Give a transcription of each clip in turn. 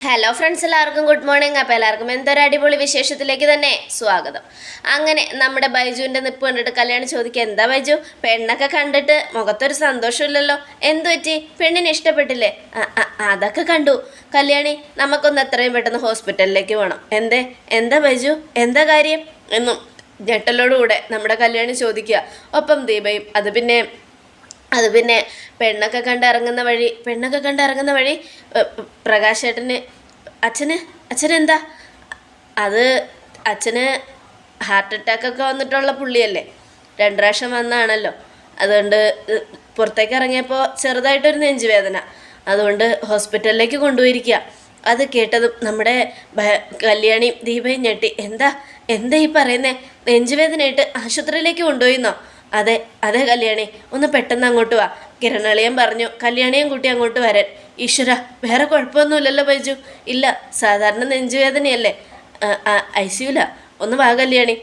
Hello friends, എല്ലാവർക്കും good morning. അപ്പോൾ എല്ലാവർക്കും എന്തൊരു അടിപൊളി വിശേഷത്തിലേക്ക് തന്നെ സ്വാഗതം. അങ്ങനെ നമ്മുടെ ബൈജുവിൻ്റെ നിപ്പ് കണ്ടിട്ട് കല്യാണി ചോദിക്കുക, എന്താ ബൈജു, പെണ്ണൊക്കെ കണ്ടിട്ട് മുഖത്തൊരു സന്തോഷമില്ലല്ലോ, എന്തു പറ്റി, പെണ്ണിനെ ഇഷ്ടപ്പെട്ടില്ലേ? അതൊക്കെ കണ്ടു കല്യാണി, നമുക്കൊന്ന് എത്രയും പെട്ടെന്ന് ഹോസ്പിറ്റലിലേക്ക് പോകണം. എന്താ ബൈജു, എന്താ കാര്യം എന്നും ഞെട്ടലോടുകൂടെ നമ്മുടെ കല്യാണി ചോദിക്കുക. ഒപ്പം ദീപയും അത് പിന്നെ പെണ്ണൊക്കെ കണ്ടിറങ്ങുന്ന വഴി പ്രകാശേട്ടന് അച്ഛനെന്താ, അത് അച്ഛന് ഹാർട്ട് അറ്റാക്കൊക്കെ വന്നിട്ടുള്ള പുള്ളിയല്ലേ, 2 പ്രാവശ്യം വന്നതാണല്ലോ. അതുകൊണ്ട് പുറത്തേക്ക് ഇറങ്ങിയപ്പോൾ ചെറുതായിട്ടൊരു നെഞ്ചുവേദന, അതുകൊണ്ട് ഹോസ്പിറ്റലിലേക്ക് കൊണ്ടുപോയിരിക്കുക. അത് കേട്ടതും നമ്മുടെ കല്യാണി ദീപയും ഞെട്ടി. എന്താ ഈ പറയുന്നേ, നെഞ്ചുവേദനയായിട്ട് ആശുപത്രിയിലേക്ക് കൊണ്ടുപോയിന്നോ? അതെ കല്യാണി, ഒന്ന് പെട്ടെന്ന് അങ്ങോട്ട് വാ. കിരണളിയൻ പറഞ്ഞു കല്യാണിയും കൂട്ടി അങ്ങോട്ട് വരാൻ. ഈശ്വര, വേറെ കുഴപ്പമൊന്നുമില്ലല്ലോ ബൈജു? ഇല്ല, സാധാരണ നെഞ്ചുവേദനയല്ലേ, ഐസിയുല, ഒന്ന് വാ കല്യാണി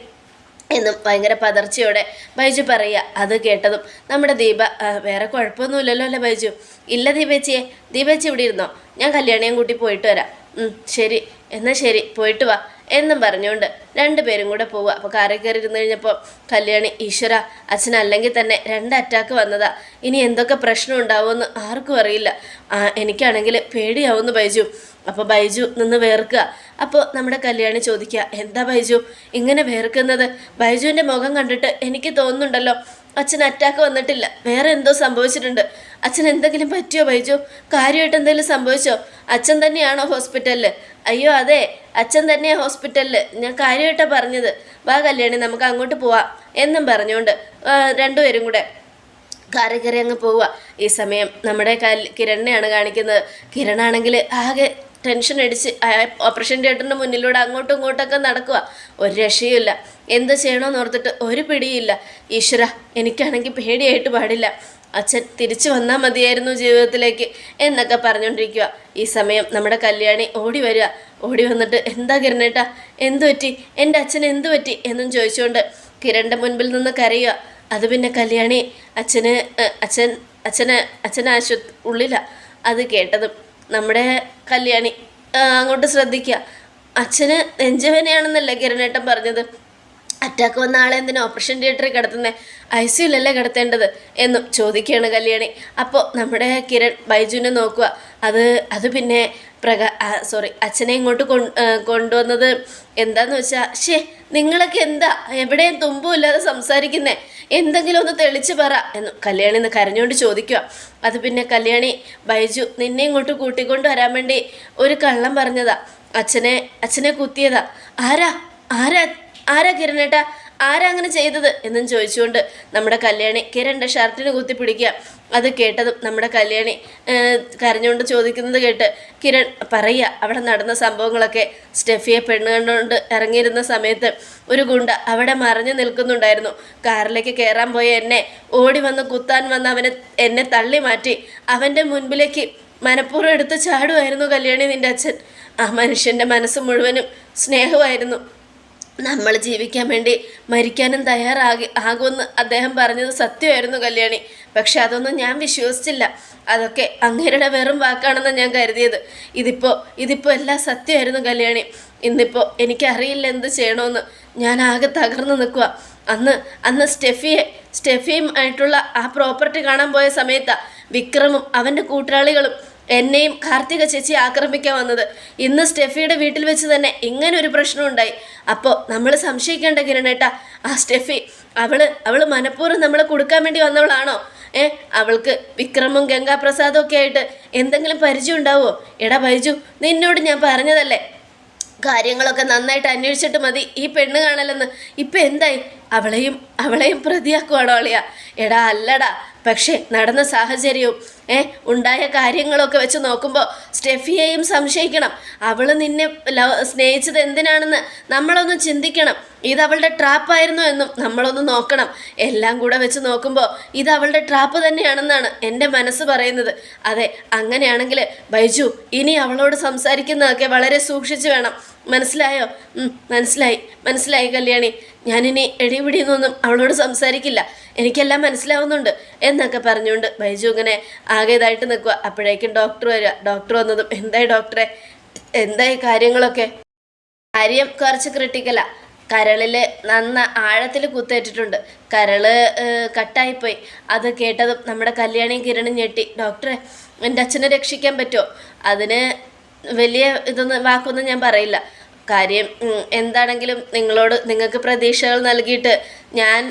എന്നും ഭയങ്കര പതർച്ചയോടെ ബൈജു പറയുക. അത് കേട്ടതും നമ്മുടെ ദീപ, വേറെ കുഴപ്പമൊന്നുമില്ലല്ലോ അല്ലേ ബൈജു? ഇല്ല ദീപേച്ചി ഇവിടെ ഇരുന്നോ, ഞാൻ കല്യാണിയും കൂട്ടി പോയിട്ട് വരാം. ശരി, എന്നാൽ ശരി, പോയിട്ട് വാ എന്നും പറഞ്ഞുകൊണ്ട് 2 പേരും കൂടെ പോവുക. അപ്പോൾ കാറിൽ കയറി ഇരുന്ന് കഴിഞ്ഞപ്പോൾ കല്യാണി, ഈശ്വര, അച്ഛനല്ലെങ്കിൽ തന്നെ 2 അറ്റാക്ക് വന്നതാ, ഇനി എന്തൊക്കെ പ്രശ്നം ഉണ്ടാവുമെന്ന് ആർക്കും അറിയില്ല, എനിക്കാണെങ്കിൽ പേടിയാവുന്നു ബൈജു. അപ്പോൾ ബൈജു നിന്ന് വേർക്കുക. അപ്പോൾ നമ്മുടെ കല്യാണി ചോദിക്കുക, എന്താ ബൈജു ഇങ്ങനെ വേർക്കുന്നത്? ബൈജുവിൻ്റെ മുഖം കണ്ടിട്ട് എനിക്ക് തോന്നുന്നുണ്ടല്ലോ അച്ഛന് അറ്റാക്ക് വന്നിട്ടില്ല, വേറെ എന്തോ സംഭവിച്ചിട്ടുണ്ട്. അച്ഛൻ എന്തെങ്കിലും പറ്റിയോ ബൈജു? കാര്യമായിട്ട് എന്തെങ്കിലും സംഭവിച്ചോ? അച്ഛൻ തന്നെയാണോ ഹോസ്പിറ്റലിൽ? അയ്യോ അതെ, അച്ഛൻ തന്നെയാണ് ഹോസ്പിറ്റലിൽ, ഞാൻ കാര്യമായിട്ടാണ് പറഞ്ഞത്. വാ കല്യാണി, നമുക്ക് അങ്ങോട്ട് പോവാം എന്നും പറഞ്ഞുകൊണ്ട് 2 പേരും കൂടെ കാറി കയറി അങ്ങ് പോവുക. ഈ സമയം നമ്മുടെ കിരണിനെയാണ് കാണിക്കുന്നത്. കിരണാണെങ്കിൽ ആകെ ടെൻഷൻ അടിച്ച് ഓപ്പറേഷൻ തിയേറ്ററിൻ്റെ മുന്നിലൂടെ അങ്ങോട്ടും ഇങ്ങോട്ടൊക്കെ നടക്കുക. ഒരു രക്ഷയുമില്ല, എന്ത് ചെയ്യണമെന്ന് ഓർത്തിട്ട് ഒരു പിടിയില്ല. ഈശ്വര, എനിക്കാണെങ്കിൽ പേടിയായിട്ട് പാടില്ല, അച്ഛൻ തിരിച്ചു വന്നാൽ മതിയായിരുന്നു ജീവിതത്തിലേക്ക് എന്നൊക്കെ പറഞ്ഞുകൊണ്ടിരിക്കുക. ഈ സമയം നമ്മുടെ കല്യാണി ഓടി വന്നിട്ട്, എന്താ കിരണേട്ടാ, എന്തു പറ്റി, എൻ്റെ അച്ഛന് എന്തു പറ്റി എന്നും ചോദിച്ചുകൊണ്ട് കിരണിൻ്റെ മുൻപിൽ നിന്ന് കരയുക. അത് പിന്നെ കല്യാണി, അച്ഛന് ഉള്ളില. അത് കേട്ടതും നമ്മുടെ കല്യാണി അങ്ങോട്ട് ശ്രദ്ധിക്കുക. അച്ഛന് നെഞ്ചുവേദനയാണെന്നല്ലേ കിരണേട്ടൻ പറഞ്ഞത്? അറ്റാക്ക് വന്ന ആളെ എന്തിനാ ഓപ്പറേഷൻ തിയേറ്ററിൽ കിടത്തുന്നത്? ഐസിയുലല്ലേ കിടത്തേണ്ടത് എന്നും ചോദിക്കുകയാണ് കല്യാണി. അപ്പോൾ നമ്മുടെ കിരൺ ബൈജുവിനെ നോക്കുക. അത് പിന്നെ അച്ഛനെ ഇങ്ങോട്ട് കൊണ്ടുവന്നത് എന്താന്ന് വെച്ചാൽ, നിങ്ങളൊക്കെ എന്താ എവിടെയും തുമ്പുമില്ലാതെ സംസാരിക്കുന്നേ, എന്തെങ്കിലും ഒന്ന് തെളിച്ച് പറ എന്നും കല്യാണി എന്ന് കരഞ്ഞുകൊണ്ട് ചോദിക്കുക. അത് പിന്നെ കല്യാണി, ബൈജു നിന്നെ ഇങ്ങോട്ട് കൂട്ടിക്കൊണ്ട് വരാൻ വേണ്ടി ഒരു കള്ളം പറഞ്ഞതാ, അച്ഛനെ കുത്തിയതാ. ആരാ കിരണേട്ടാ, ആരാ അങ്ങനെ ചെയ്തത് എന്നും ചോദിച്ചുകൊണ്ട് നമ്മുടെ കല്യാണി കിരണിൻ്റെ ഷർട്ടിന് കുത്തി പിടിക്കുക. അത് കേട്ടതും നമ്മുടെ കല്യാണി കരഞ്ഞുകൊണ്ട് ചോദിക്കുന്നത് കേട്ട് കിരൺ പറയുക അവിടെ നടന്ന സംഭവങ്ങളൊക്കെ. സ്റ്റെഫിയെ പെണ്ണ് കണ്ടുകൊണ്ട് ഇറങ്ങിയിരുന്ന സമയത്ത് ഒരു ഗുണ്ട അവിടെ മറിഞ്ഞു നിൽക്കുന്നുണ്ടായിരുന്നു. കാറിലേക്ക് കയറാൻ പോയ എന്നെ ഓടി വന്ന് കുത്താൻ വന്ന് എന്നെ തള്ളി മാറ്റി അവൻ്റെ മുൻപിലേക്ക് മനഃപൂർവ്വം എടുത്ത് ചാടുമായിരുന്നു കല്യാണി നിൻ്റെ അച്ഛൻ. ആ മനുഷ്യൻ്റെ മനസ്സ് മുഴുവനും സ്നേഹമായിരുന്നു. നമ്മൾ ജീവിക്കാൻ വേണ്ടി മരിക്കാനും ആകുമെന്ന് അദ്ദേഹം പറഞ്ഞത് സത്യമായിരുന്നു കല്യാണി. പക്ഷെ അതൊന്നും ഞാൻ വിശ്വസിച്ചില്ല. അതൊക്കെ അങ്ങേരുടെ വെറും വാക്കാണെന്ന് ഞാൻ കരുതിയത്. ഇതിപ്പോൾ എല്ലാം സത്യമായിരുന്നു കല്യാണി. ഇന്നിപ്പോൾ എനിക്കറിയില്ല എന്ത് ചെയ്യണമെന്ന്. ഞാൻ ആകെ തകർന്നു നിൽക്കുക. അന്ന് സ്റ്റെഫിയും ആയിട്ടുള്ള ആ പ്രോപ്പർട്ടി കാണാൻ പോയ സമയത്താണ് വിക്രമും അവൻ്റെ കൂട്ടാളികളും എന്നെയും കാർത്തിക ചേച്ചി ആക്രമിക്കാൻ വന്നത്. ഇന്ന് സ്റ്റെഫിയുടെ വീട്ടിൽ വെച്ച് തന്നെ ഇങ്ങനൊരു പ്രശ്നം ഉണ്ടായി. അപ്പോൾ നമ്മൾ സംശയിക്കേണ്ട കിരണേട്ടാ, ആ സ്റ്റെഫി അവള് മനഃപൂർവ്വം നമ്മളെ കൊടുക്കാൻ വേണ്ടി വന്നവളാണോ? അവൾക്ക് വിക്രമും ഗംഗാപ്രസാദും ഒക്കെ ആയിട്ട് എന്തെങ്കിലും പരിചയം ഉണ്ടാവുമോ? എടാ ബൈജു, നിന്നോട് ഞാൻ പറഞ്ഞതല്ലേ കാര്യങ്ങളൊക്കെ നന്നായിട്ട് അന്വേഷിച്ചിട്ട് മതി ഈ പെണ്ണ് കാണലെന്ന്. ഇപ്പം എന്തായി? അവളെയും പ്രതിയാക്കുവാണോ അളിയാ? എടാ അല്ലടാ, പക്ഷേ നടന്ന സാഹചര്യവും ഉണ്ടായ കാര്യങ്ങളൊക്കെ വെച്ച് നോക്കുമ്പോൾ സ്റ്റെഫിയെയും സംശയിക്കണം. അവൾ നിന്നെ സ്നേഹിച്ചത് എന്തിനാണെന്ന് നമ്മളൊന്ന് ചിന്തിക്കണം. ഇത് അവളുടെ ട്രാപ്പായിരുന്നു എന്നും നമ്മളൊന്ന് നോക്കണം. എല്ലാം കൂടെ വെച്ച് നോക്കുമ്പോൾ ഇത് അവളുടെ ട്രാപ്പ് തന്നെയാണെന്നാണ് എൻ്റെ മനസ്സ് പറയുന്നത്. അതെ, അങ്ങനെയാണെങ്കിൽ ബൈജു ഇനി അവളോട് സംസാരിക്കുന്നതൊക്കെ വളരെ സൂക്ഷിച്ച് വേണം. മനസ്സിലായോ? മനസ്സിലായി കല്യാണി. ഞാനിനി എടിപിടിയെന്നൊന്നും അവളോട് സംസാരിക്കില്ല, എനിക്കെല്ലാം മനസ്സിലാവുന്നുണ്ട് എന്നൊക്കെ പറഞ്ഞുകൊണ്ട് ബൈജു ഇങ്ങനെ ആകെ ഇതായിട്ട് നിൽക്കുക. അപ്പോഴേക്കും ഡോക്ടർ വരിക. ഡോക്ടർ വന്നതും, എന്തായി ഡോക്ടറെ? എന്തായി കാര്യങ്ങളൊക്കെ? കാര്യം കുറച്ച് ക്രിട്ടിക്കലാ. കരളിൽ ആഴത്തിൽ കുത്തേറ്റിട്ടുണ്ട്. കരള് കട്ടായിപ്പോയി. അത് കേട്ടതും നമ്മുടെ കല്യാണിയും കിരണും ഞെട്ടി. ഡോക്ടറെ, എൻ്റെ അച്ഛനെ രക്ഷിക്കാൻ പറ്റുമോ? അതിന് വലിയ വാക്കൊന്നും ഞാൻ പറയില്ല. കാര്യം എന്താണെങ്കിലും നിങ്ങൾക്ക് പ്രതീക്ഷകൾ നൽകിയിട്ട് ഞാൻ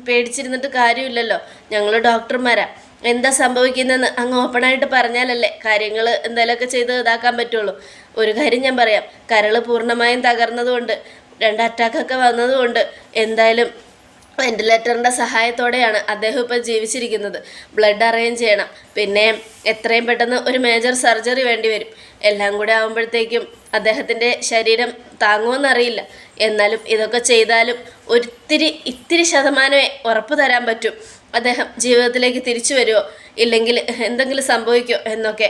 പേടിച്ചിരുന്നിട്ട് കാര്യമില്ലല്ലോ. ഞങ്ങൾ ഡോക്ടർമാരാ. എന്താ സംഭവിക്കുന്നതെന്ന് അങ്ങ് ഓപ്പണായിട്ട് പറഞ്ഞാലല്ലേ കാര്യങ്ങൾ എന്തെങ്കിലുമൊക്കെ ചെയ്ത് ഇതാക്കാൻ പറ്റുള്ളൂ. ഒരു കാര്യം ഞാൻ പറയാം, കരൾ പൂർണ്ണമായും തകർന്നതുകൊണ്ട് 2 അറ്റാക്കൊക്കെ വന്നതുകൊണ്ട് എന്തായാലും വെന്റിലേറ്ററിൻ്റെ സഹായത്തോടെയാണ് അദ്ദേഹം ഇപ്പോൾ ജീവിച്ചിരിക്കുന്നത്. ബ്ലഡ് അറേഞ്ച് ചെയ്യണം, പിന്നെ എത്രയും പെട്ടെന്ന് ഒരു മേജർ സർജറി വേണ്ടി വരും. എല്ലാം കൂടെ ആകുമ്പോഴത്തേക്കും അദ്ദേഹത്തിൻ്റെ ശരീരം താങ്ങുമെന്നറിയില്ല. എന്നാലും ഇതൊക്കെ ചെയ്താലും ഇത്തിരി ശതമാനമേ ഉറപ്പ് തരാൻ പറ്റും. അദ്ദേഹം ജീവിതത്തിലേക്ക് തിരിച്ചു വരുമോ ഇല്ലെങ്കിൽ എന്തെങ്കിലും സംഭവിക്കുമോ എന്നൊക്കെ.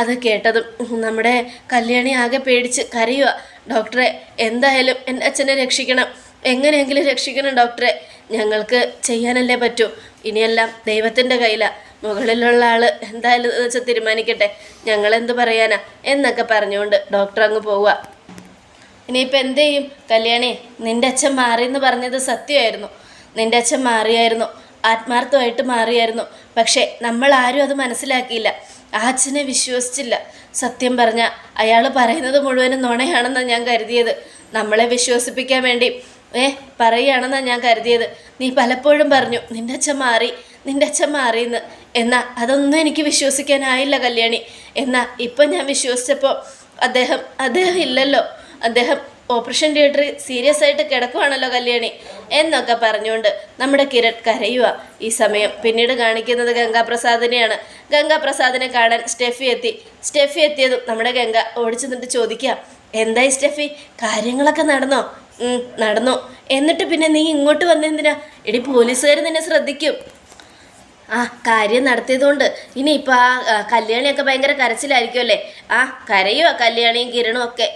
അത് കേട്ടതും നമ്മുടെ കല്യാണി ആകെ പേടിച്ച് കരയുക. ഡോക്ടറെ, എന്തായാലും എൻ്റെ അച്ഛനെ രക്ഷിക്കണം, എങ്ങനെയെങ്കിലും രക്ഷിക്കണം ഡോക്ടറെ. ഞങ്ങൾക്ക് ചെയ്യാനല്ലേ പറ്റൂ. ഇനിയെല്ലാം ദൈവത്തിൻ്റെ കയ്യിലാണ്. മുകളിലുള്ള ആൾ എന്തായാലും വെച്ചാൽ തീരുമാനിക്കട്ടെ, ഞങ്ങളെന്ത് പറയാനാ എന്നൊക്കെ പറഞ്ഞുകൊണ്ട് ഡോക്ടർ അങ്ങ് പോവുക. ഇനിയിപ്പോൾ എന്ത് ചെയ്യും? കല്യാണി, നിൻ്റെ അച്ഛൻ മാറിയെന്ന് പറഞ്ഞത് സത്യമായിരുന്നു. നിൻ്റെ അച്ഛൻ മാറിയായിരുന്നു, ആത്മാർത്ഥമായിട്ട് മാറിയായിരുന്നു. പക്ഷേ നമ്മൾ ആരും അത് മനസ്സിലാക്കിയില്ല. ആ അച്ഛനെ വിശ്വസിച്ചില്ല. സത്യം പറഞ്ഞാൽ അയാൾ പറയുന്നത് മുഴുവനും നുണയാണെന്നാണ് ഞാൻ കരുതിയത്. നമ്മളെ വിശ്വസിപ്പിക്കാൻ വേണ്ടി പറയുകയാണെന്നാണ് ഞാൻ കരുതിയത്. നീ പലപ്പോഴും പറഞ്ഞു നിൻ്റെ അച്ഛൻ മാറിയെന്ന്. എന്നാൽ അതൊന്നും എനിക്ക് വിശ്വസിക്കാനായില്ല കല്യാണി. എന്നാൽ ഇപ്പം ഞാൻ വിശ്വസിച്ചപ്പോൾ അദ്ദേഹം ഇല്ലല്ലോ. അദ്ദേഹം ഓപ്പറേഷൻ തിയേറ്ററിൽ സീരിയസ് ആയിട്ട് കിടക്കുവാണല്ലോ കല്യാണി എന്നൊക്കെ പറഞ്ഞുകൊണ്ട് നമ്മുടെ കിരൺ കരയുക. ഈ സമയം പിന്നീട് കാണിക്കുന്നത് ഗംഗാപ്രസാദിനെയാണ്. ഗംഗാപ്രസാദിനെ കാണാൻ സ്റ്റെഫി എത്തിയതും നമ്മുടെ ഗംഗ ഓടിച്ചു നിന്നിട്ട് ചോദിക്കാം, എന്തായി സ്റ്റെഫി, കാര്യങ്ങളൊക്കെ നടന്നോ? നടന്നു. എന്നിട്ട് പിന്നെ നീ ഇങ്ങോട്ട് വന്നെന്തിനാ? എടി, പോലീസുകാർ നിന്നെ ശ്രദ്ധിക്കും. കാര്യം നടത്തിയതുകൊണ്ട് ഇനിയിപ്പോൾ കല്യാണിയൊക്കെ ഭയങ്കര കരച്ചിലായിരിക്കും അല്ലേ? കരയുമോ കല്യാണിയും കിരണും ഒക്കെ?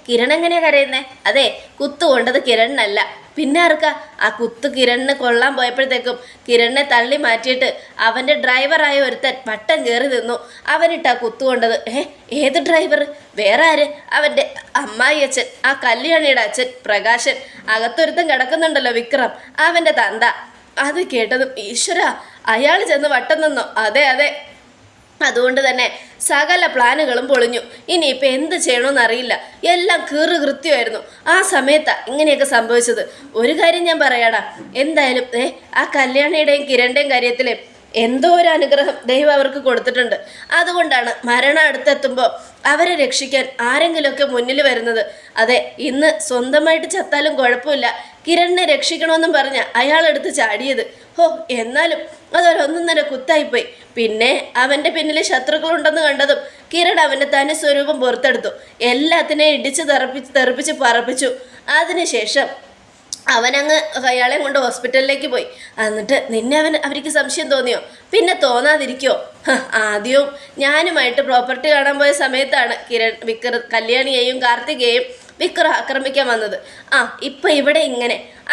കിരൺ എങ്ങനെയാണ് കരയുന്നേ? അതെ, കുത്തു കൊണ്ടത് കിരണിനല്ല, പിന്നെ ആർക്കാ? ആ കുത്ത് കിരണിന് കൊള്ളാൻ പോയപ്പോഴത്തേക്കും കിരണിനെ തള്ളി മാറ്റിയിട്ട് അവൻ്റെ ഡ്രൈവറായ ഒരുത്തൻ പട്ടം കയറി നിന്നു. അവനിട്ടാ കുത്തുകൊണ്ടത്. ഏത് ഡ്രൈവർ? വേറെ ആര്? അവൻ്റെ അമ്മായി അച്ഛൻ, ആ കല്യാണിയുടെ അച്ഛൻ പ്രകാശൻ. അകത്തൊരുത്തൻ കിടക്കുന്നുണ്ടല്ലോ, വിക്രം, അവൻ്റെ തന്ത. അത് കേട്ടതും ഈശ്വര, അയാൾ ചെന്ന് വട്ടം നിന്നോ? അതെ. അതുകൊണ്ട് തന്നെ സകല പ്ലാനുകളും പൊളിഞ്ഞു. ഇനിയിപ്പോൾ എന്ത് ചെയ്യണമെന്നറിയില്ല. എല്ലാം കൃത്യമായിരുന്നു. ആ സമയത്താണ് ഇങ്ങനെയൊക്കെ സംഭവിച്ചത്. ഒരു കാര്യം ഞാൻ പറയാടാ, എന്തായാലും ആ കല്യാണിയുടെയും കിരണിൻ്റെയും കാര്യത്തിൽ എന്തോ ഒരു അനുഗ്രഹം ദൈവം അവർക്ക് കൊടുത്തിട്ടുണ്ട്. അതുകൊണ്ടാണ് മരണം അടുത്തെത്തുമ്പോൾ അവരെ രക്ഷിക്കാൻ ആരെങ്കിലുമൊക്കെ മുന്നിൽ വരുന്നത്. അതെ, ഇന്ന് സ്വന്തമായിട്ട് ചത്താലും കുഴപ്പമില്ല, കിരണിനെ രക്ഷിക്കണമെന്നും പറഞ്ഞ അയാളെടുത്ത് ചാടിയത്. എന്നാലും അതൊരൊന്നൊന്നര കുത്തായിപ്പോയി. പിന്നെ അവൻ്റെ പിന്നിൽ ശത്രുക്കളുണ്ടെന്ന് കണ്ടതും കിരൺ അവൻ്റെ തനി സ്വരൂപം പുറത്തെടുത്തു. എല്ലാത്തിനെയും ഇടിച്ച് തെറിപ്പിച്ച് പറപ്പിച്ചു. അതിനുശേഷം അവനങ്ങ് അയാളെ കൊണ്ട് ഹോസ്പിറ്റലിലേക്ക് പോയി. എന്നിട്ട് നിന്നെ അവർക്ക് സംശയം തോന്നിയോ? പിന്നെ തോന്നാതിരിക്കോ? ആദ്യവും ഞാനുമായിട്ട് പ്രോപ്പർട്ടി കാണാൻ പോയ സമയത്താണ് കല്യാണിയെയും കാർത്തികയെയും വിക്രം ആക്രമിക്കാൻ വന്നത്. ഇപ്പം ഇവിടെ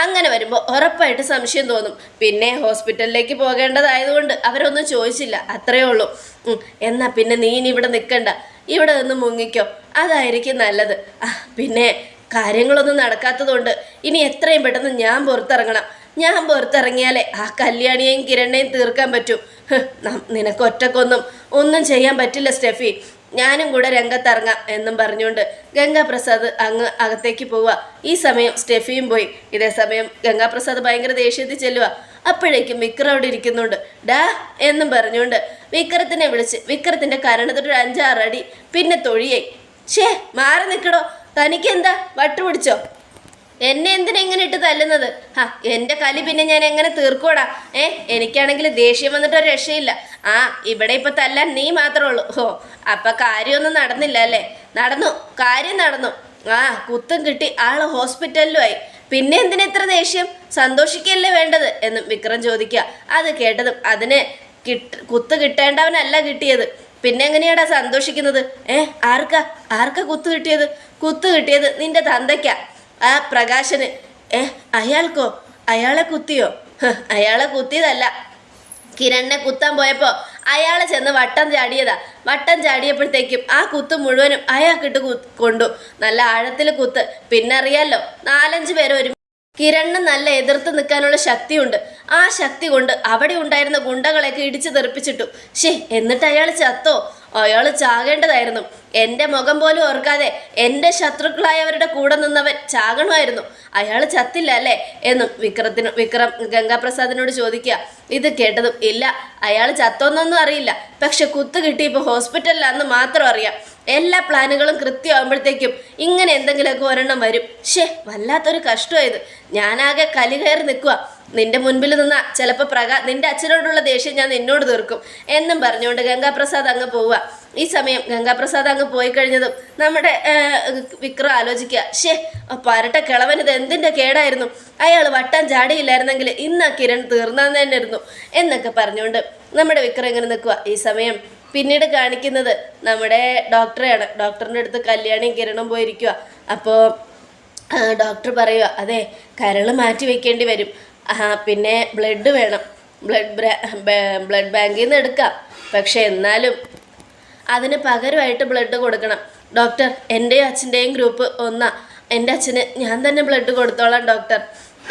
അങ്ങനെ വരുമ്പോൾ ഉറപ്പായിട്ട് സംശയം തോന്നും. പിന്നെ ഹോസ്പിറ്റലിലേക്ക് പോകേണ്ടതായതുകൊണ്ട് അവരൊന്നും ചോദിച്ചില്ല, അത്രയേ ഉള്ളൂ. എന്നാൽ പിന്നെ നീ ഇനി ഇവിടെ നിൽക്കണ്ട, ഇവിടെ നിന്ന് മുങ്ങിക്കോ, അതായിരിക്കും നല്ലത്. പിന്നെ കാര്യങ്ങളൊന്നും നടക്കാത്തതുകൊണ്ട് ഇനി എത്രയും പെട്ടെന്ന് ഞാൻ പുറത്തിറങ്ങണം. ഞാൻ പുറത്തിറങ്ങിയാലേ ആ കല്യാണിയെയും കിരണിനെയും തീർക്കാൻ പറ്റൂ. നിനക്ക് ഒറ്റക്കൊന്നും ചെയ്യാൻ പറ്റില്ല സ്റ്റെഫി, ഞാനും കൂടെ രംഗത്തിറങ്ങാം എന്നും പറഞ്ഞുകൊണ്ട് ഗംഗാപ്രസാദ് അങ്ങ് അകത്തേക്ക് പോവുക. ഈ സമയം സ്റ്റെഫിയും പോയി. ഇതേ സമയം ഗംഗാപ്രസാദ് ഭയങ്കര ദേഷ്യത്തിൽ ചെല്ലുക. അപ്പോഴേക്കും വിക്രം അവിടെ ഇരിക്കുന്നുണ്ട്. ഡാ എന്നും പറഞ്ഞുകൊണ്ട് വിക്രത്തിനെ വിളിച്ച് വിക്രത്തിൻ്റെ കരണത്തിട്ടൊരു 5-6 അടി, പിന്നെ തൊഴിയായി. മാറി നിൽക്കടോ, തനിക്കെന്താ വട്ടുപിടിച്ചോ? എന്നെ എന്തിനാ ഇങ്ങനെ ഇട്ട് തല്ലുന്നത്? എൻ്റെ കലി പിന്നെ ഞാൻ എങ്ങനെ തീർക്കോടാ? എനിക്കാണെങ്കിൽ ദേഷ്യം വന്നിട്ടൊരു രക്ഷയില്ല. ഇവിടെ ഇപ്പം തല്ലാൻ നീ മാത്രമേ ഉള്ളൂ. അപ്പം കാര്യമൊന്നും നടന്നില്ല അല്ലേ? കാര്യം നടന്നു. കുത്തും കിട്ടി, ആള് ഹോസ്പിറ്റലിലുമായി. പിന്നെ എന്തിനാ ഇത്ര ദേഷ്യം? സന്തോഷിക്കല്ലേ വേണ്ടത് എന്നും വിക്രം ചോദിക്കുക. അത് കേട്ടതും അതിന് കുത്ത് കിട്ടേണ്ടവനല്ല കിട്ടിയത്, പിന്നെ എങ്ങനെയാടാ സന്തോഷിക്കുന്നത്? ആർക്കാ കുത്ത് കിട്ടിയത്? കുത്ത് കിട്ടിയത് നിന്റെ തന്തയ്ക്കാ, ആ പ്രകാശന്. അയാൾക്കോ? അയാളെ കുത്തിയോ? അയാളെ കുത്തിയതല്ല, കിരണിനെ കുത്താൻ പോയപ്പോൾ അയാൾ ചെന്ന് വട്ടം ചാടിയതാ. വട്ടം ചാടിയപ്പോഴത്തേക്കും ആ കുത്ത് മുഴുവനും അയാൾക്കിട്ട് കൊണ്ടു. നല്ല ആഴത്തിൽ കുത്ത്. പിന്നെ അറിയാലോ, 4-5 പേര് ഒരു കിരണിന് നല്ല എതിർത്ത് നിൽക്കാനുള്ള ശക്തിയുണ്ട്. ആ ശക്തി കൊണ്ട് അവിടെ ഉണ്ടായിരുന്ന ഗുണ്ടകളെയൊക്കെ ഇടിച്ചു തെറിപ്പിച്ചിട്ടു. എന്നിട്ട് അയാൾ ചത്തോ? അയാൾ ചാകേണ്ടതായിരുന്നു. എൻ്റെ മുഖം പോലും ഓർക്കാതെ എൻ്റെ ശത്രുക്കളായവരുടെ കൂടെ നിന്നവൻ ചാകണമായിരുന്നു. അയാൾ ചത്തില്ല അല്ലേ എന്നും വിക്രം ഗംഗാപ്രസാദിനോട് ചോദിക്കുക. ഇത് കേട്ടതും ഇല്ല, അയാൾ ചത്തോന്നൊന്നും അറിയില്ല, പക്ഷെ കുത്ത് കിട്ടിയപ്പോൾ ഹോസ്പിറ്റലിലാന്ന് മാത്രം അറിയാം. എല്ലാ പ്ലാനുകളും കൃത്യമാകുമ്പോഴത്തേക്കും ഇങ്ങനെ എന്തെങ്കിലുമൊക്കെ ഒരെണ്ണം വരും. വല്ലാത്തൊരു കഷ്ടമായത്. ഞാനാകെ കലി കയറി നിൽക്കുക. നിന്റെ മുൻപിൽ നിന്നാ ചിലപ്പോൾ നിന്റെ അച്ഛനോടുള്ള ദേഷ്യം ഞാൻ നിന്നോട് തീർക്കും എന്നും പറഞ്ഞുകൊണ്ട് ഗംഗാപ്രസാദ് അങ്ങ് പോവുക. ഈ സമയം ഗംഗാപ്രസാദ് അങ്ങ് പോയി കഴിഞ്ഞതും നമ്മുടെ വിക്രം ആലോചിക്കുക, പരട്ട കിളവനിത് എന്തിൻ്റെ കേടായിരുന്നു. അയാൾ വട്ടം ചാടിയില്ലായിരുന്നെങ്കിൽ ഇന്ന് ആ കിരൺ തീർന്നാന്ന് തന്നെ ഇരുന്നു എന്നൊക്കെ പറഞ്ഞുകൊണ്ട് നമ്മുടെ വിക്രം ഇങ്ങനെ നിൽക്കുക. ഈ സമയം പിന്നീട് കാണിക്കുന്നത് നമ്മുടെ ഡോക്ടറെയാണ്. ഡോക്ടറിൻ്റെ അടുത്ത് കല്യാണിയും കിരണും പോയിരിക്കുക. അപ്പോൾ ഡോക്ടർ പറയുക, അതെ കരൾ മാറ്റി വയ്ക്കേണ്ടി വരും, പിന്നെ ബ്ലഡ് വേണം, ബ്ലഡ് ബാങ്കിൽ നിന്ന് എടുക്കാം, പക്ഷെ എന്നാലും അതിന് പകരമായിട്ട് ബ്ലഡ് കൊടുക്കണം. ഡോക്ടർ, എൻ്റെയും അച്ഛൻ്റെയും ഗ്രൂപ്പ് ഒന്നാ, എൻ്റെ അച്ഛന് ഞാൻ തന്നെ ബ്ലഡ് കൊടുത്തോളാം ഡോക്ടർ.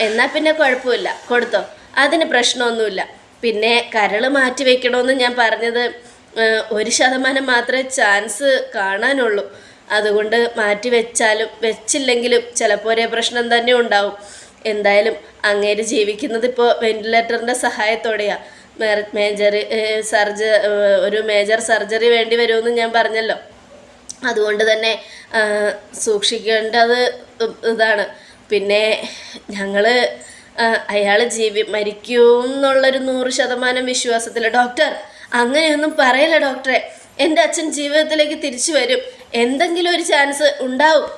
എന്നാൽ പിന്നെ കുഴപ്പമില്ല, കൊടുത്തോ, അതിന് പ്രശ്നമൊന്നുമില്ല. പിന്നെ കരൾ മാറ്റി വയ്ക്കണമെന്ന് ഞാൻ പറഞ്ഞത് 1% മാത്രമേ ചാൻസ് കാണാനുള്ളൂ. അതുകൊണ്ട് മാറ്റി വെച്ചാലും വെച്ചില്ലെങ്കിലും ചിലപ്പോൾ ഒരേ പ്രശ്നം തന്നെ ഉണ്ടാവും. എന്തായാലും അങ്ങേര് ജീവിക്കുന്നത് ഇപ്പോൾ വെന്റിലേറ്ററിൻ്റെ സഹായത്തോടെയാണ്. ഒരു മേജർ സർജറി വേണ്ടി വരുമെന്ന് ഞാൻ പറഞ്ഞല്ലോ. അതുകൊണ്ട് തന്നെ സൂക്ഷിക്കേണ്ടത് ഇതാണ്. പിന്നെ ഞങ്ങൾ അയാൾ മരിക്കും എന്നുള്ളൊരു 100% വിശ്വാസത്തിൽ. ഡോക്ടർ, അങ്ങനെയൊന്നും പറയല്ല ഡോക്ടറെ. എൻ്റെ അച്ഛൻ ജീവിതത്തിലേക്ക് തിരിച്ചു വരും, എന്തെങ്കിലും ഒരു ചാൻസ് ഉണ്ടാവും,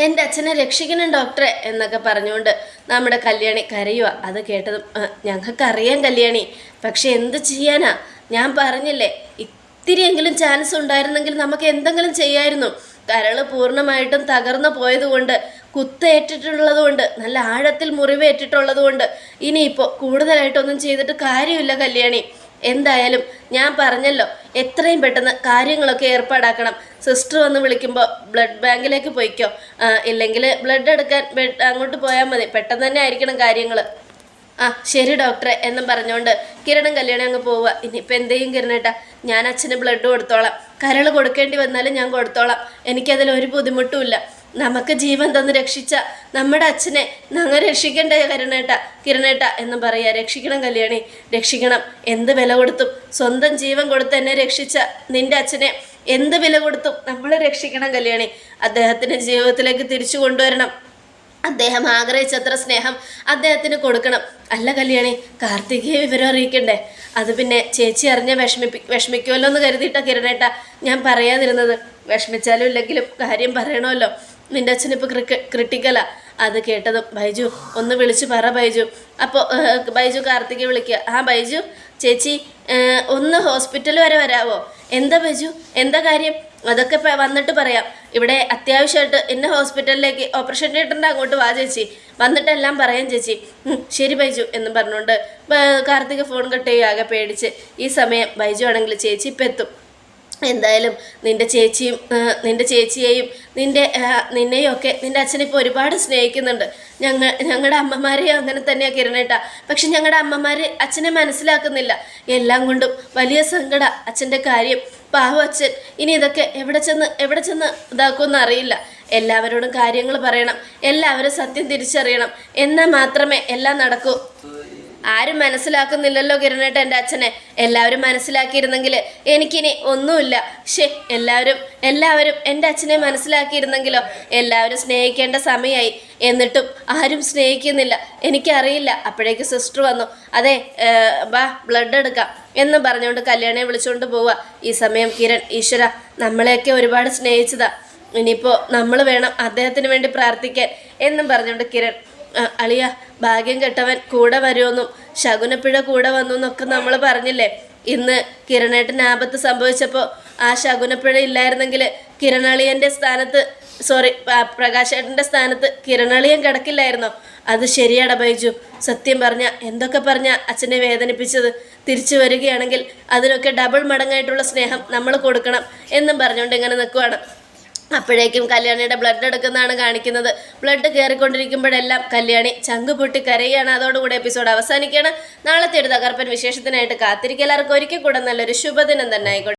എൻ്റെ അച്ഛനെ രക്ഷിക്കണം ഡോക്ടറെ എന്നൊക്കെ പറഞ്ഞുകൊണ്ട് നമ്മുടെ കല്യാണി കരയുക. അത് കേട്ടതും ഞങ്ങൾക്കറിയാം കല്യാണി, പക്ഷെ എന്ത് ചെയ്യാനാ, ഞാൻ പറഞ്ഞില്ലേ ഇത്തിരിയെങ്കിലും ചാൻസ് ഉണ്ടായിരുന്നെങ്കിൽ നമുക്ക് എന്തെങ്കിലും ചെയ്യായിരുന്നു. കരൾ പൂർണ്ണമായിട്ടും തകർന്നു പോയതുകൊണ്ട്, കുത്തേറ്റിട്ടുള്ളത് കൊണ്ട്, നല്ല ആഴത്തിൽ മുറിവേറ്റിട്ടുള്ളത് കൊണ്ട് ഇനിയിപ്പോൾ കൂടുതലായിട്ടൊന്നും ചെയ്തിട്ട് കാര്യമില്ല കല്യാണി. എന്തായാലും ഞാൻ പറഞ്ഞല്ലോ, എത്രയും പെട്ടെന്ന് കാര്യങ്ങളൊക്കെ ഏർപ്പാടാക്കണം. സിസ്റ്റർ വന്ന് വിളിക്കുമ്പോൾ ബ്ലഡ് ബാങ്കിലേക്ക് പോയിക്കോ, ഇല്ലെങ്കിൽ ബ്ലഡ് എടുക്കാൻ അങ്ങോട്ട് പോയാൽ മതി, പെട്ടെന്ന് തന്നെ ആയിരിക്കണം കാര്യങ്ങൾ. ശരി ഡോക്ടറെ എന്നും പറഞ്ഞുകൊണ്ട് കിരണും കല്യാണം അങ്ങ് പോവുക. ഇനിയിപ്പോൾ എന്തെയും കിരണേട്ടാ, ഞാൻ അച്ഛന് ബ്ലഡ് കൊടുത്തോളാം, കരൾ കൊടുക്കേണ്ടി വന്നാലും ഞാൻ കൊടുത്തോളാം, എനിക്കതിലൊരു ബുദ്ധിമുട്ടുമില്ല. നമുക്ക് ജീവൻ തന്ന് രക്ഷിച്ച നമ്മുടെ അച്ഛനെ ഞങ്ങൾ രക്ഷിക്കണ്ടേ കിരണേട്ട എന്ന് പറയാ. രക്ഷിക്കണം കല്യാണി, രക്ഷിക്കണം. എന്ത് വില കൊടുത്തും, സ്വന്തം ജീവൻ കൊടുത്ത് എന്നെ രക്ഷിച്ച നിന്റെ അച്ഛനെ എന്ത് വില കൊടുത്തും നമ്മൾ രക്ഷിക്കണം കല്യാണി. അദ്ദേഹത്തിൻ്റെ ജീവിതത്തിലേക്ക് തിരിച്ചു കൊണ്ടുവരണം. അദ്ദേഹം ആഗ്രഹിച്ചത്ര സ്നേഹം അദ്ദേഹത്തിന് കൊടുക്കണം. അല്ല കല്യാണി, കാർത്തികയെ വിവരം അറിയിക്കണ്ടേ? അത് പിന്നെ ചേച്ചി അറിഞ്ഞ വിഷമിക്കുമല്ലോ എന്ന് കരുതിയിട്ടാ കിരണേട്ട ഞാൻ പറയാതിരുന്നത്. വിഷമിച്ചാലും ഇല്ലെങ്കിലും കാര്യം പറയണമല്ലോ. നിൻ്റെ അച്ഛനിപ്പോൾ ക്രിട്ടിക്കലാ. അത് കേട്ടതും ബൈജു ഒന്ന് വിളിച്ച് പറ ബൈജു. അപ്പോൾ ബൈജു കാർത്തികയെ വിളിക്കുക. ബൈജു ചേച്ചി ഒന്ന് ഹോസ്പിറ്റൽ വരെ വരാവോ? എന്താ ബൈജു, എന്താ കാര്യം? അതൊക്കെ വന്നിട്ട് പറയാം. ഇവിടെ അത്യാവശ്യമായിട്ട് എന്നെ ഹോസ്പിറ്റലിലേക്ക് ഓപ്പറേഷൻ തിയേറ്ററിൻ്റെ അങ്ങോട്ട് വാ ചേച്ചി, വന്നിട്ടെല്ലാം പറയാം ചേച്ചി. ശരി ബൈജു എന്നും പറഞ്ഞുകൊണ്ട് കാർത്തിക ഫോൺ കട്ട് ചെയ്യുക, ആകെ പേടിച്ച്. ഈ സമയം ബൈജു ആണെങ്കിൽ ചേച്ചി ഇപ്പം എത്തും. എന്തായാലും നിൻ്റെ ചേച്ചിയെയും നിന്നെയും ഒക്കെ നിൻ്റെ അച്ഛനിപ്പോൾ ഒരുപാട് സ്നേഹിക്കുന്നുണ്ട്. ഞങ്ങളുടെ അമ്മമാരെയും അങ്ങനെ തന്നെയാണ് കിരണേട്ടാ. പക്ഷെ ഞങ്ങളുടെ അമ്മമാർ അച്ഛനെ മനസ്സിലാക്കുന്നില്ല. എല്ലാം കൊണ്ടും വലിയ സങ്കടം അച്ഛൻ്റെ കാര്യം. പാവം അച്ഛൻ ഇനി ഇതൊക്കെ എവിടെ ചെന്ന് ഇതാക്കുമെന്ന് അറിയില്ല. എല്ലാവരോടും കാര്യങ്ങൾ പറയണം, എല്ലാവരും സത്യം തിരിച്ചറിയണം, എന്നാൽ മാത്രമേ എല്ലാം നടക്കൂ. ആരും മനസ്സിലാക്കുന്നില്ലല്ലോ കിരണേട്ട എൻ്റെ അച്ഛനെ. എല്ലാവരും മനസ്സിലാക്കിയിരുന്നെങ്കിൽ എനിക്കിനി ഒന്നുമില്ല. എല്ലാവരും എൻ്റെ അച്ഛനെ മനസ്സിലാക്കിയിരുന്നെങ്കിലോ. എല്ലാവരും സ്നേഹിക്കേണ്ട സമയമായി, എന്നിട്ടും ആരും സ്നേഹിക്കുന്നില്ല. എനിക്കറിയില്ല. അപ്പോഴേക്ക് സിസ്റ്റർ വന്നു. അതെ ബാ ബ്ലഡ് എടുക്കാം എന്നും പറഞ്ഞുകൊണ്ട് കല്യാണിയെ വിളിച്ചുകൊണ്ട് പോവുക. ഈ സമയം കിരൺ, ഈശ്വര നമ്മളെയൊക്കെ ഒരുപാട് സ്നേഹിച്ചതാ, ഇനിയിപ്പോൾ നമ്മൾ വേണം അദ്ദേഹത്തിന് വേണ്ടി പ്രാർത്ഥിക്കാൻ എന്നും പറഞ്ഞുകൊണ്ട് കിരൺ, അളിയ ഭാഗ്യം കെട്ടവൻ കൂടെ വരുമെന്നും ശകുനപ്പിഴ കൂടെ വന്നു എന്നൊക്കെ നമ്മൾ പറഞ്ഞില്ലേ. ഇന്ന് കിരണേട്ടന് ആപത്ത് സംഭവിച്ചപ്പോൾ ആ ശകുനപ്പിഴ ഇല്ലായിരുന്നെങ്കിൽ കിരണളിയൻ്റെ സ്ഥാനത്ത് പ്രകാശേട്ടൻ്റെ സ്ഥാനത്ത് കിരണളിയൻ കിടക്കില്ലായിരുന്നോ? അത് ശരിയാടാ ബൈജു. സത്യം പറഞ്ഞ എന്തൊക്കെ പറഞ്ഞ അച്ഛനെ വേദനിപ്പിച്ചത്. തിരിച്ചു വരികയാണെങ്കിൽ അതിനൊക്കെ ഡബിൾ മടങ്ങായിട്ടുള്ള സ്നേഹം നമ്മൾ കൊടുക്കണം എന്നും പറഞ്ഞുകൊണ്ട് ഇങ്ങനെ നിൽക്കുവാണ്. അപ്പോഴേക്കും കല്യാണിയുടെ ബ്ലഡ് എടുക്കുന്നതാണ് കാണിക്കുന്നത്. ബ്ലഡ് കയറിക്കൊണ്ടിരിക്കുമ്പോഴെല്ലാം കല്യാണി ചങ്ക് പൊട്ടി കരയുകയാണ്. അതോടുകൂടി എപ്പിസോഡ് അവസാനിക്കുകയാണ്. നാളത്തെ ഒരു തകർപ്പൻ വിശേഷത്തിനായിട്ട് കാത്തിരിക്കുക. എല്ലാവർക്കും ഒരിക്കൽ കൂടെ നല്ലൊരു ശുഭദിനം തന്നെ ആയിക്കോട്ടെ.